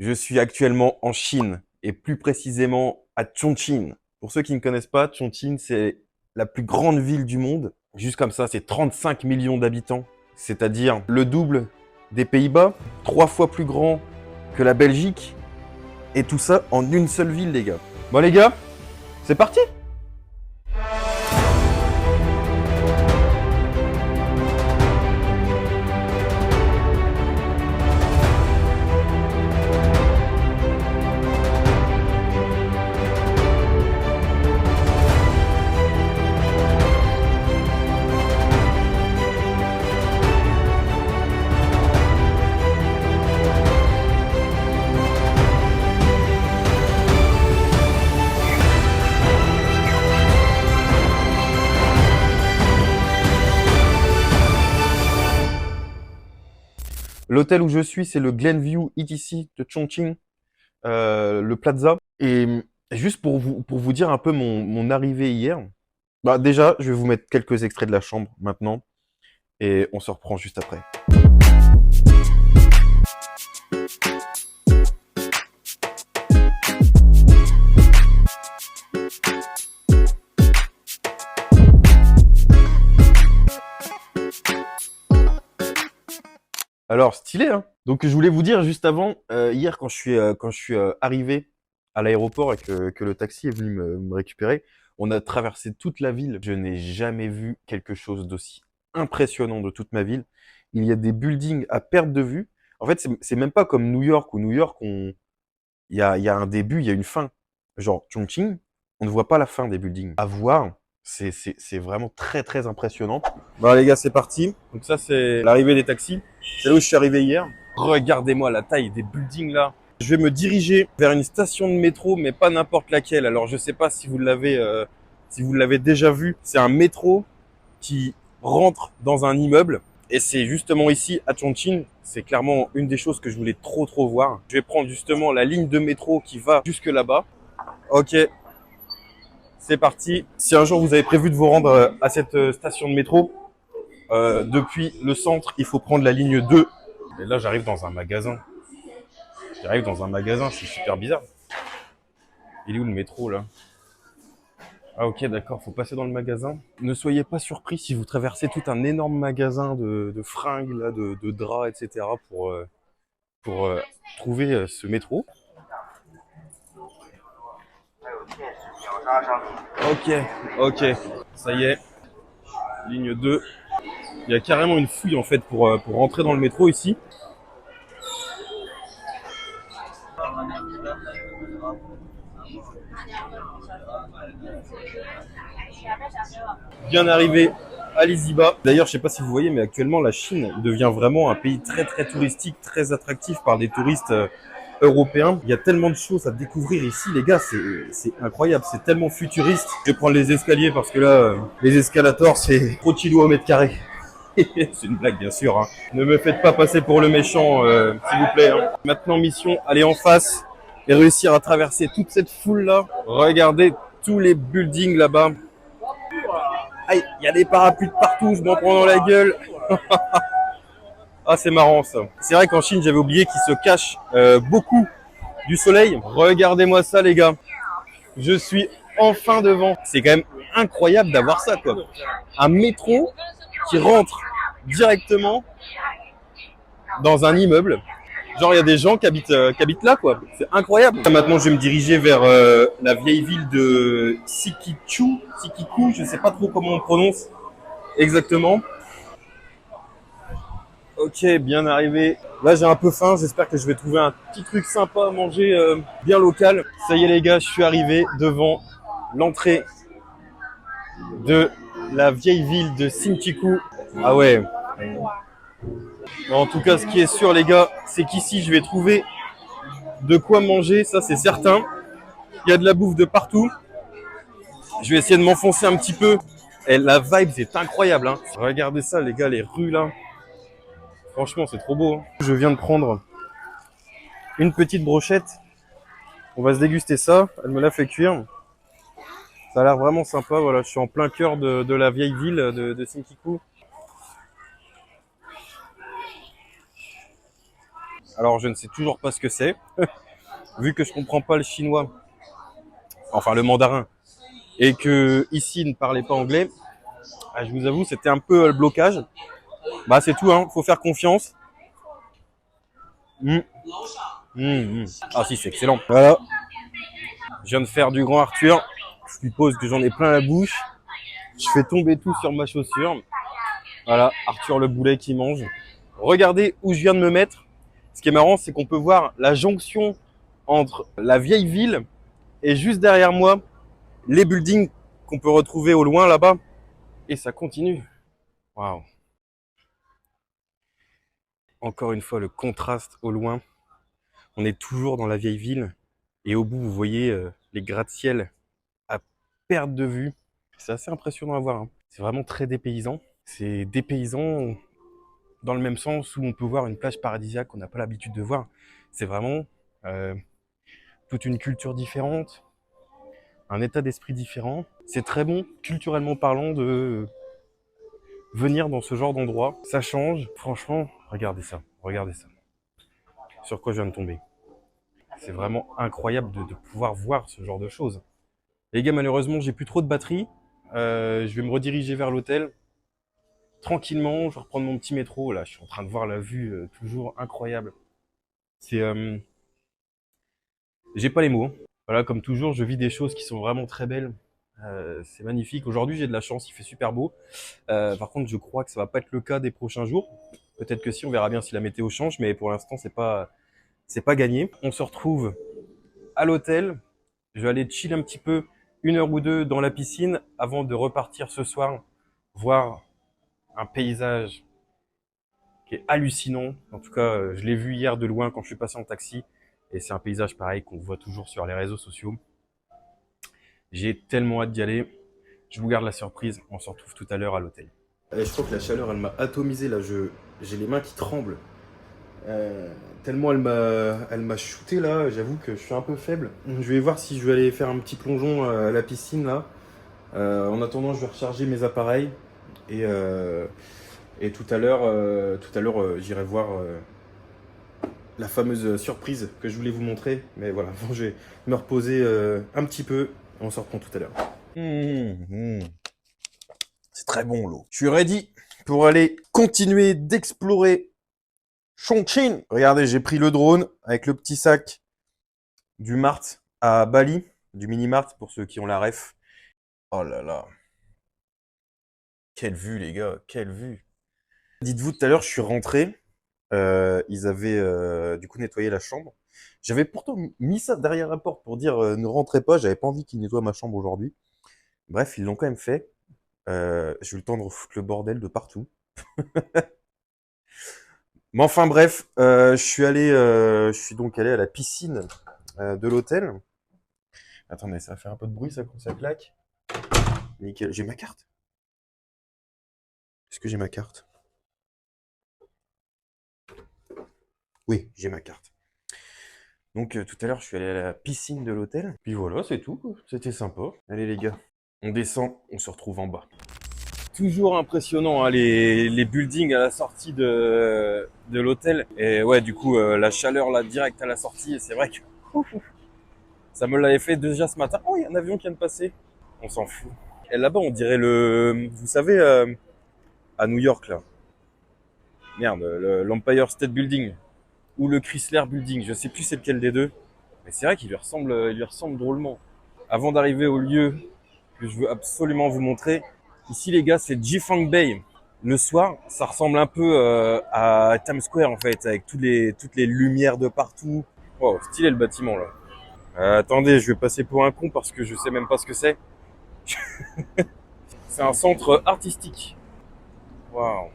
Je suis actuellement en Chine et plus précisément à Chongqing. Pour ceux qui ne connaissent pas, Chongqing, c'est la plus grande ville du monde. Juste comme ça, c'est 35 millions d'habitants, c'est-à-dire le double des Pays-Bas, 3 fois plus grand que la Belgique, et tout ça en une seule ville, les gars. Bon les gars, c'est parti! L'hôtel où je suis, c'est le Glenview ETC de Chongqing, le Plaza. Et juste pour vous dire un peu mon arrivée hier, bah déjà, je vais vous mettre quelques extraits de la chambre maintenant et on se reprend juste après. Alors, stylé, hein? Donc, je voulais vous dire juste avant, hier, quand je suis arrivé à l'aéroport et que le taxi est venu me récupérer, on a traversé toute la ville. Je n'ai jamais vu quelque chose d'aussi impressionnant de toute ma ville. Il y a des buildings à perte de vue. En fait, c'est même pas comme New York, où New York, il y a un début, il y a une fin. Genre, Chongqing, on ne voit pas la fin des buildings. À voir, c'est vraiment très, très impressionnant. Bon, les gars, c'est parti. Donc ça, c'est l'arrivée des taxis. C'est là où je suis arrivé hier. Regardez-moi la taille des buildings là. Je vais me diriger vers une station de métro, mais pas n'importe laquelle. Alors je sais pas si vous l'avez déjà vu. C'est un métro qui rentre dans un immeuble. Et c'est justement ici à Chongqing. C'est clairement une des choses que je voulais trop voir. Je vais prendre justement la ligne de métro qui va jusque là-bas. Ok, c'est parti. Si un jour vous avez prévu de vous rendre à cette station de métro, depuis le centre, il faut prendre la ligne 2. Et là, j'arrive dans un magasin. J'arrive dans un magasin, c'est super bizarre. Il est où le métro, là? Ah ok, d'accord, faut passer dans le magasin. Ne soyez pas surpris si vous traversez tout un énorme magasin de fringues, là, de draps, etc. pour trouver ce métro. Ok, ok, ça y est, ligne 2. Il y a carrément une fouille, en fait, pour rentrer dans le métro, ici. Bien arrivé à Liziba. D'ailleurs, je sais pas si vous voyez, mais actuellement, la Chine devient vraiment un pays très très touristique, très attractif par des touristes européens. Il y a tellement de choses à découvrir ici, les gars, c'est incroyable, c'est tellement futuriste. Je vais prendre les escaliers parce que là, les escalators, c'est trop de kilos au mètre carré. C'est une blague, bien sûr, hein. Ne me faites pas passer pour le méchant, s'il vous plaît, hein. Maintenant, mission, aller en face et réussir à traverser toute cette foule-là. Regardez tous les buildings là-bas. Aïe, il y a des parapluies de partout, je m'en prends dans la gueule. Ah, c'est marrant ça. C'est vrai qu'en Chine, j'avais oublié qu'ils se cachent beaucoup du soleil. Regardez-moi ça, les gars. Je suis enfin devant. C'est quand même incroyable d'avoir ça, quoi. Un métro qui rentre directement dans un immeuble. Genre, il y a des gens qui habitent là, quoi. C'est incroyable. Maintenant, je vais me diriger vers la vieille ville de Sikichu. Sikiku, je sais pas trop comment on prononce exactement. Ok, bien arrivé. Là, j'ai un peu faim. J'espère que je vais trouver un petit truc sympa à manger, bien local. Ça y est, les gars, je suis arrivé devant l'entrée de la vieille ville de Sinchiku. Ah ouais. En tout cas, ce qui est sûr, les gars, c'est qu'ici, je vais trouver de quoi manger. Ça, c'est certain. Il y a de la bouffe de partout. Je vais essayer de m'enfoncer un petit peu. Et la vibe, c'est incroyable, hein. Regardez ça, les gars, les rues là. Franchement, c'est trop beau, hein. Je viens de prendre une petite brochette. On va se déguster ça. Elle me l'a fait cuire. Ça a l'air vraiment sympa. Voilà, je suis en plein cœur de la vieille ville de Sinkiku. Alors je ne sais toujours pas ce que c'est, vu que je comprends pas le chinois, enfin le mandarin, et que ici ils ne parlaient pas anglais. Ah, je vous avoue, c'était un peu le blocage. Bah c'est tout, hein. Faut faire confiance. Mmh. Mmh. Ah si, c'est excellent. Voilà. Je viens de faire du grand Arthur. Je suppose que j'en ai plein la bouche. Je fais tomber tout sur ma chaussure. Voilà, Arthur le boulet qui mange. Regardez où je viens de me mettre. Ce qui est marrant, c'est qu'on peut voir la jonction entre la vieille ville et juste derrière moi, les buildings qu'on peut retrouver au loin là-bas. Et ça continue. Waouh. Encore une fois, le contraste au loin. On est toujours dans la vieille ville. Et au bout, vous voyez les gratte-ciel à perte de vue. C'est assez impressionnant à voir, hein. C'est vraiment très dépaysant. C'est dépaysant dans le même sens où on peut voir une plage paradisiaque qu'on n'a pas l'habitude de voir. C'est vraiment euh, toute une culture différente, un état d'esprit différent. C'est très bon, culturellement parlant, de venir dans ce genre d'endroit. Ça change. Franchement, regardez ça. Regardez ça. Sur quoi je viens de tomber. C'est vraiment incroyable de pouvoir voir ce genre de choses. Les gars, malheureusement, j'ai plus trop de batterie. Je vais me rediriger vers l'hôtel. Tranquillement, je vais reprendre mon petit métro. Là, je suis en train de voir la vue toujours incroyable. C'est, j'ai pas les mots. Voilà, comme toujours, je vis des choses qui sont vraiment très belles. C'est magnifique. Aujourd'hui, j'ai de la chance, il fait super beau. Par contre, je crois que ça va pas être le cas des prochains jours. Peut-être que si, on verra bien si la météo change, mais pour l'instant, c'est pas gagné. On se retrouve à l'hôtel. Je vais aller chill un petit peu, 1 heure ou 2 dans la piscine avant de repartir ce soir, voir un paysage qui est hallucinant. En tout cas, je l'ai vu hier de loin quand je suis passé en taxi. Et c'est un paysage pareil qu'on voit toujours sur les réseaux sociaux. J'ai tellement hâte d'y aller. Je vous garde la surprise. On se retrouve tout à l'heure à l'hôtel. Je crois que la chaleur, elle m'a atomisé là. J'ai les mains qui tremblent. Tellement elle m'a shooté là. J'avoue que je suis un peu faible. Je vais voir si je vais aller faire un petit plongeon à la piscine là. En attendant, je vais recharger mes appareils et, tout à l'heure, j'irai voir la fameuse surprise que je voulais vous montrer. Mais voilà, bon, je vais me reposer un petit peu. On se reprend tout à l'heure. C'est très bon l'eau. Je suis ready pour aller continuer d'explorer Chongqing. Regardez, j'ai pris le drone avec le petit sac du Mart à Bali, du mini Mart pour ceux qui ont la ref. Oh là là. Quelle vue les gars, quelle vue. Dites-vous, tout à l'heure, je suis rentré. Ils avaient du coup nettoyé la chambre. J'avais pourtant mis ça derrière la porte pour dire ne rentrez pas. J'avais pas envie qu'ils nettoient ma chambre aujourd'hui. Bref, ils l'ont quand même fait. J'ai eu le temps de refoutre le bordel de partout. Mais enfin bref, je suis donc allé à la piscine de l'hôtel. Attendez, ça va faire un peu de bruit ça quand ça claque. Nickel. J'ai ma carte. Est-ce que j'ai ma carte? Oui, j'ai ma carte. Donc tout à l'heure, je suis allé à la piscine de l'hôtel. Puis voilà, c'est tout. C'était sympa. Allez les gars, on descend, on se retrouve en bas. Toujours impressionnant hein, les buildings à la sortie de l'hôtel. Et ouais, du coup, la chaleur là direct à la sortie, c'est vrai que ça me l'avait fait déjà ce matin. Oh, il y a un avion qui vient de passer. On s'en fout. Et là-bas, on dirait vous savez, à New York là. Merde, l'Empire State Building ou le Chrysler Building. Je sais plus c'est lequel des deux. Mais c'est vrai qu'il lui ressemble drôlement. Avant d'arriver au lieu que je veux absolument vous montrer, ici les gars, c'est Jifang Bay. Le soir, ça ressemble un peu à Times Square en fait, avec toutes les lumières de partout. Wow, stylé le bâtiment là. Attendez, je vais passer pour un con parce que je sais même pas ce que c'est. C'est un centre artistique. Waouh.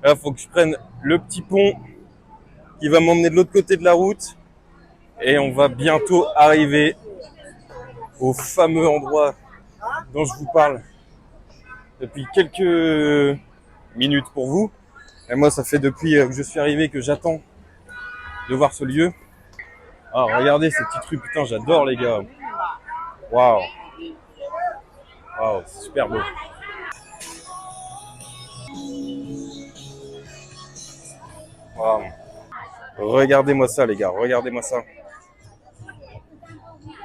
Là, faut que je prenne le petit pont qui va m'emmener de l'autre côté de la route. Et on va bientôt arriver au fameux endroit dont je vous parle depuis quelques minutes pour vous. Et moi, ça fait depuis que je suis arrivé que j'attends de voir ce lieu. Ah, regardez ces petites rues, putain, j'adore les gars. Waouh. Waouh, c'est super beau. Waouh. Regardez-moi ça, les gars. Regardez-moi ça.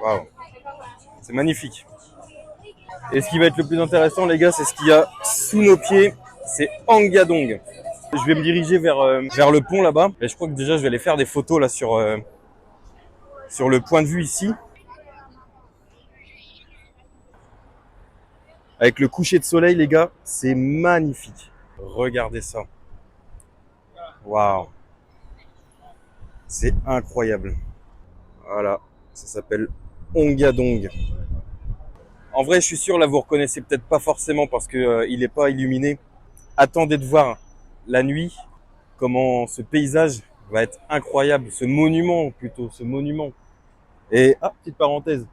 Waouh. C'est magnifique. Et ce qui va être le plus intéressant, les gars, c'est ce qu'il y a sous nos pieds. C'est Angadong. Je vais me diriger vers le pont là-bas. Et je crois que déjà, je vais aller faire des photos là sur le point de vue ici. Avec le coucher de soleil, les gars, c'est magnifique. Regardez ça. Waouh. C'est incroyable. Voilà. Ça s'appelle Ongadong. En vrai, je suis sûr, là, vous reconnaissez peut-être pas forcément parce que il n'est pas illuminé. Attendez de voir la nuit comment ce paysage va être incroyable. Ce monument, plutôt, ce monument. Et, ah, petite parenthèse.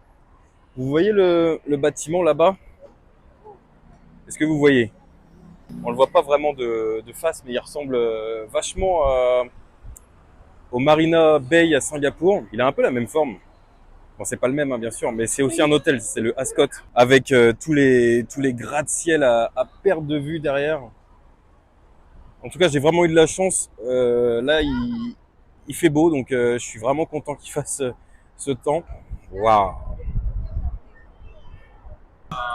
Vous voyez le bâtiment là-bas? Est-ce que vous voyez? On le voit pas vraiment de face, mais il ressemble vachement au Marina Bay à Singapour. Il a un peu la même forme. Bon, c'est pas le même, hein, bien sûr, mais c'est aussi un hôtel. C'est le Ascot avec tous les gratte-ciel à perte de vue derrière. En tout cas, j'ai vraiment eu de la chance. Là, il fait beau, donc je suis vraiment content qu'il fasse ce temps. Waouh!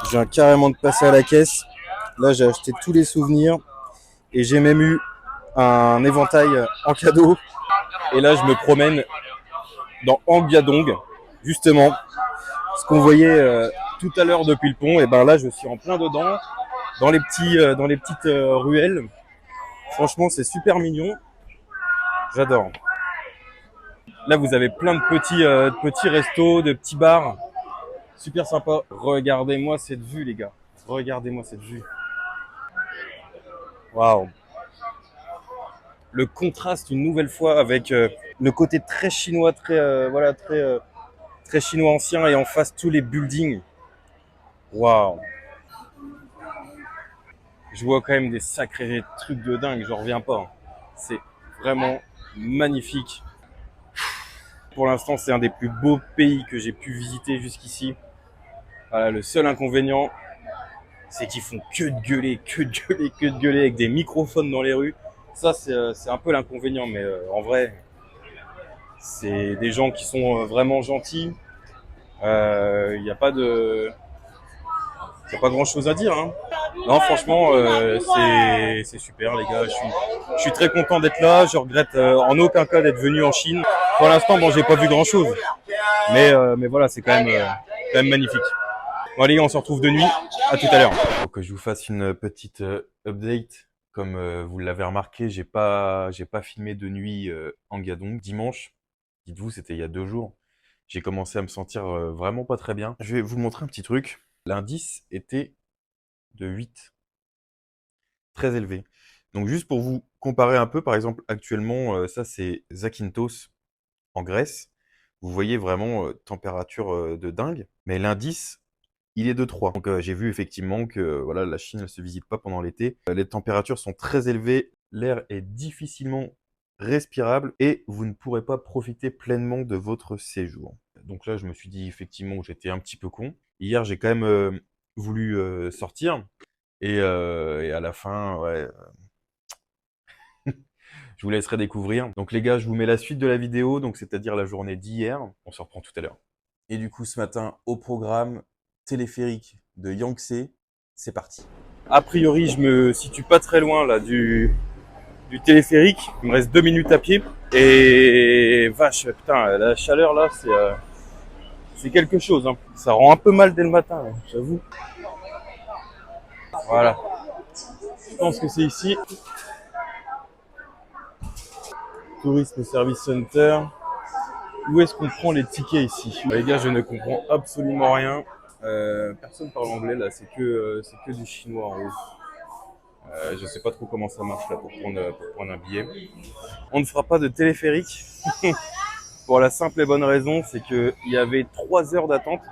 Je viens carrément de passer à la caisse. Là, j'ai acheté tous les souvenirs et j'ai même eu un éventail en cadeau. Et là, je me promène dans Angadong, justement, ce qu'on voyait tout à l'heure depuis le pont. Et ben là, je suis en plein dedans, dans les petites ruelles. Franchement, c'est super mignon. J'adore. Là, vous avez plein de petits restos, de petits bars. Super sympa. Regardez-moi cette vue, les gars. Regardez-moi cette vue. Waouh. Le contraste une nouvelle fois avec le côté très chinois, très chinois ancien et en face tous les buildings. Waouh. Je vois quand même des sacrés trucs de dingue, j'en reviens pas. C'est vraiment magnifique. Pour l'instant, c'est un des plus beaux pays que j'ai pu visiter jusqu'ici. Voilà, le seul inconvénient, c'est qu'ils font que de gueuler, que de gueuler, que de gueuler avec des microphones dans les rues. Ça, c'est un peu l'inconvénient, mais en vrai, c'est des gens qui sont vraiment gentils. Il n'y a pas de, y a pas grand chose à dire, hein. Non, franchement, c'est super, les gars. Je suis très content d'être là. Je regrette en aucun cas d'être venu en Chine. Pour l'instant, bon, j'ai pas vu grand chose, mais voilà, c'est quand même magnifique. Bon, les gars, on se retrouve de nuit. À tout à l'heure. Pour que je vous fasse une petite update, comme vous l'avez remarqué, j'ai pas filmé de nuit en Gadong. Dimanche, dites-vous, c'était il y a 2 jours. J'ai commencé à me sentir vraiment pas très bien. Je vais vous montrer un petit truc. L'indice était de 8, très élevé. Donc juste pour vous comparer un peu, par exemple, actuellement, ça c'est Zakynthos en Grèce. Vous voyez vraiment température de dingue. Mais l'indice, il est de 3. Donc j'ai vu effectivement que voilà, la Chine ne se visite pas pendant l'été. Les températures sont très élevées, l'air est difficilement respirable et vous ne pourrez pas profiter pleinement de votre séjour. Donc là, je me suis dit effectivement que j'étais un petit peu con. Hier, j'ai quand même voulu sortir et à la fin, ouais, je vous laisserai découvrir. Donc les gars, je vous mets la suite de la vidéo, donc c'est-à-dire la journée d'hier. On se reprend tout à l'heure. Et du coup, ce matin, au programme, téléphérique de Yangtze, c'est parti. A priori, je me situe pas très loin là du téléphérique. Il me reste 2 minutes à pied. Et vache, putain, la chaleur là, c'est quelque chose, hein. Ça rend un peu mal dès le matin, hein, j'avoue. Voilà. Je pense que c'est ici. Tourisme Service Center. Où est-ce qu'on prend les tickets ici? Les gars, je ne comprends absolument rien. Personne parle anglais là, c'est que du chinois en haut. Je sais pas trop comment ça marche là pour prendre un billet. On ne fera pas de téléphérique pour la simple et bonne raison, c'est qu'il y avait 3 heures d'attente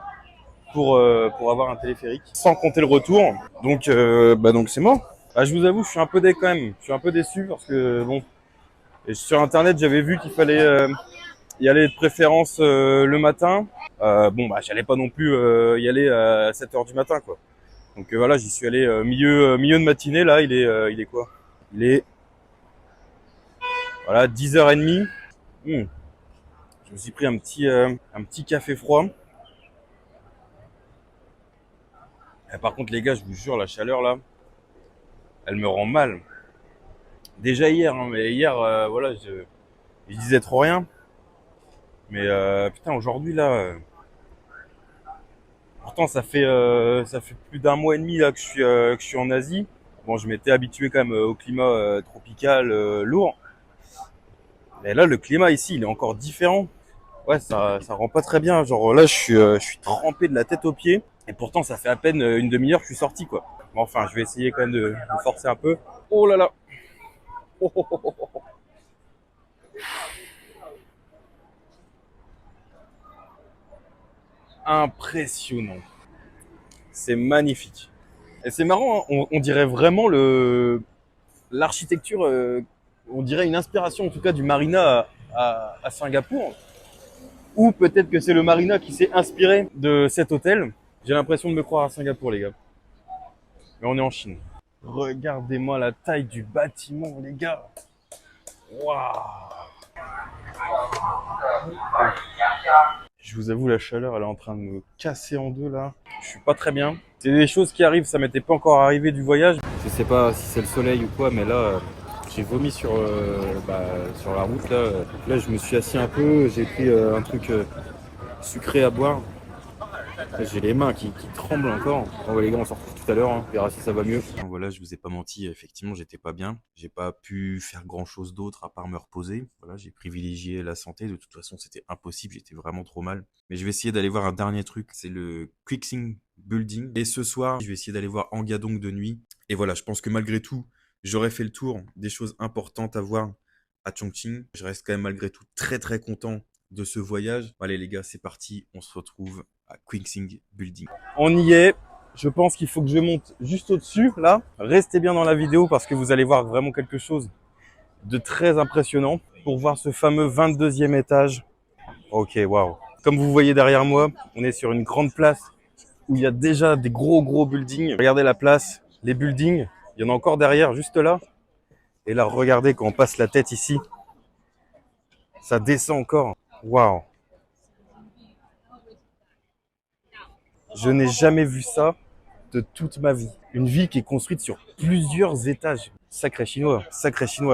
pour avoir un téléphérique, sans compter le retour. Donc c'est mort. Ah, je vous avoue, je suis un peu déçu quand même. Je suis un peu déçu parce que bon, et sur internet j'avais vu qu'il fallait y aller de préférence le matin. Bon bah j'allais pas non plus y aller à 7 heures du matin quoi. Donc voilà, j'y suis allé milieu de matinée là. Il est quoi? Il est Voilà, 10h30. Je me suis pris un petit café froid. Et par contre, les gars, je vous jure, la chaleur là, elle me rend mal. Déjà hier, hein, mais hier, voilà, je disais trop rien. Mais putain, aujourd'hui là, pourtant ça fait plus d'un mois et demi là que je suis en Asie. Bon, je m'étais habitué quand même au climat tropical lourd. Mais là, le climat ici, il est encore différent. Ouais, ça rend pas très bien. Genre là, je suis trempé de la tête aux pieds. Et pourtant, ça fait à peine une demi-heure que je suis sorti, quoi. Bon, enfin, je vais essayer quand même de forcer un peu. Oh là là. Oh, oh, oh, oh, oh. Impressionnant. C'est magnifique. Et c'est marrant, hein, on dirait vraiment l'architecture, on dirait une inspiration en tout cas du marina à Singapour. Ou peut-être que c'est le marina qui s'est inspiré de cet hôtel. J'ai l'impression de me croire à Singapour, les gars. Mais on est en Chine. Regardez-moi la taille du bâtiment, les gars. Waouh. Je vous avoue, la chaleur, elle est en train de me casser en deux, là. Je suis pas très bien. C'est des choses qui arrivent, ça m'était pas encore arrivé du voyage. Je sais pas si c'est le soleil ou quoi, mais là, j'ai vomi sur la route, là. Là, je me suis assis un peu, j'ai pris un truc sucré à boire. J'ai les mains qui tremblent encore. Bon, les gars, on se retrouve tout à l'heure, hein. On verra si ça va mieux. Voilà, je vous ai pas menti, effectivement, j'étais pas bien. J'ai pas pu faire grand chose d'autre à part me reposer. Voilà, j'ai privilégié la santé. De toute façon, c'était impossible, j'étais vraiment trop mal. Mais je vais essayer d'aller voir un dernier truc, c'est le Quixing Building. Et ce soir, je vais essayer d'aller voir Angadong de nuit. Et voilà, je pense que malgré tout, j'aurais fait le tour des choses importantes à voir à Chongqing. Je reste quand même malgré tout très très content de ce voyage. Allez les gars, c'est parti, on se retrouve à Quixing Building. On y est. Je pense qu'il faut que je monte juste au-dessus, là. Restez bien dans la vidéo parce que vous allez voir vraiment quelque chose de très impressionnant pour voir ce fameux 22e étage. Ok, waouh. Comme vous voyez derrière moi, on est sur une grande place où il y a déjà des gros buildings. Regardez la place, les buildings. Il y en a encore derrière, juste là. Et là, regardez quand on passe la tête ici. Ça descend encore. Waouh. Je n'ai jamais vu ça de toute ma vie. Une ville qui est construite sur plusieurs étages. Sacré chinois,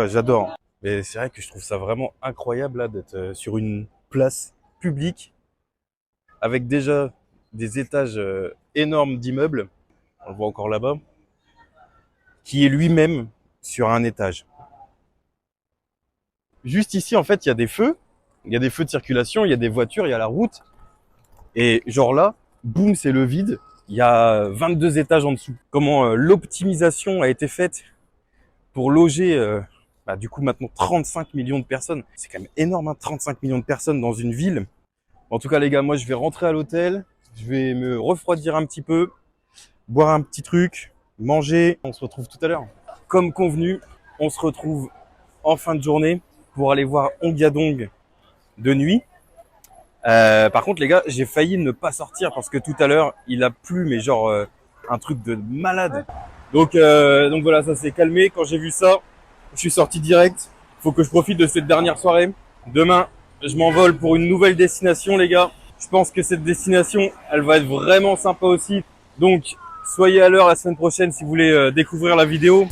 j'adore. Mais c'est vrai que je trouve ça vraiment incroyable là d'être sur une place publique avec déjà des étages énormes d'immeubles. On le voit encore là-bas. Qui est lui-même sur un étage. Juste ici, en fait, il y a des feux. Il y a des feux de circulation, il y a des voitures, il y a la route. Et genre là, boum, c'est le vide. Il y a 22 étages en dessous. Comment l'optimisation a été faite pour loger, du coup maintenant 35 millions de personnes. C'est quand même énorme, hein, 35 millions de personnes dans une ville. En tout cas les gars, moi je vais rentrer à l'hôtel. Je vais me refroidir un petit peu, boire un petit truc, manger. On se retrouve tout à l'heure. Comme convenu, on se retrouve en fin de journée pour aller voir Angadong de nuit. Par contre les gars, j'ai failli ne pas sortir parce que tout à l'heure il a plu, mais genre un truc de malade. Donc voilà, ça s'est calmé. Quand j'ai vu ça, je suis sorti direct. Faut que je profite de cette dernière soirée. Demain, je m'envole pour une nouvelle destination les gars. Je pense que cette destination, elle va être vraiment sympa aussi. Donc soyez à l'heure la semaine prochaine si vous voulez découvrir la vidéo.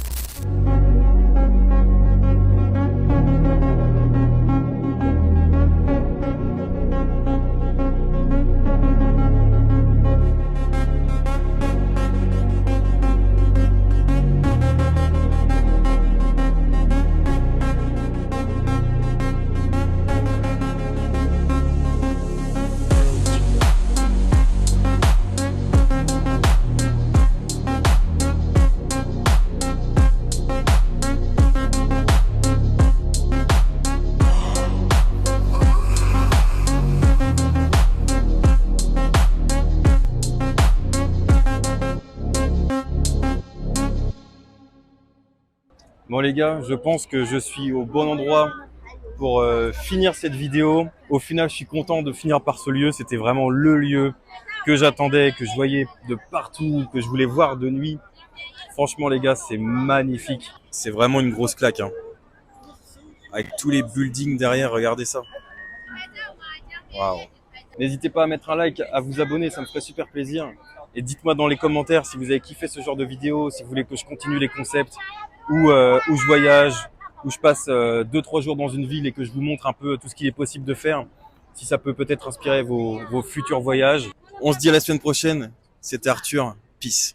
Bon les gars, je pense que je suis au bon endroit pour finir cette vidéo. Au final, je suis content de finir par ce lieu. C'était vraiment le lieu que j'attendais, que je voyais de partout, que je voulais voir de nuit. Franchement les gars, c'est magnifique. C'est vraiment une grosse claque, hein. avec tous les buildings derrière, regardez ça. Waouh. N'hésitez pas à mettre un like, à vous abonner, ça me ferait super plaisir. Et dites-moi dans les commentaires si vous avez kiffé ce genre de vidéo, si vous voulez que je continue les concepts, où je voyage, où je passe 2-3 jours dans une ville et que je vous montre un peu tout ce qu'il est possible de faire. Si ça peut peut-être inspirer vos futurs voyages. On se dit à la semaine prochaine. C'était Arthur. Peace.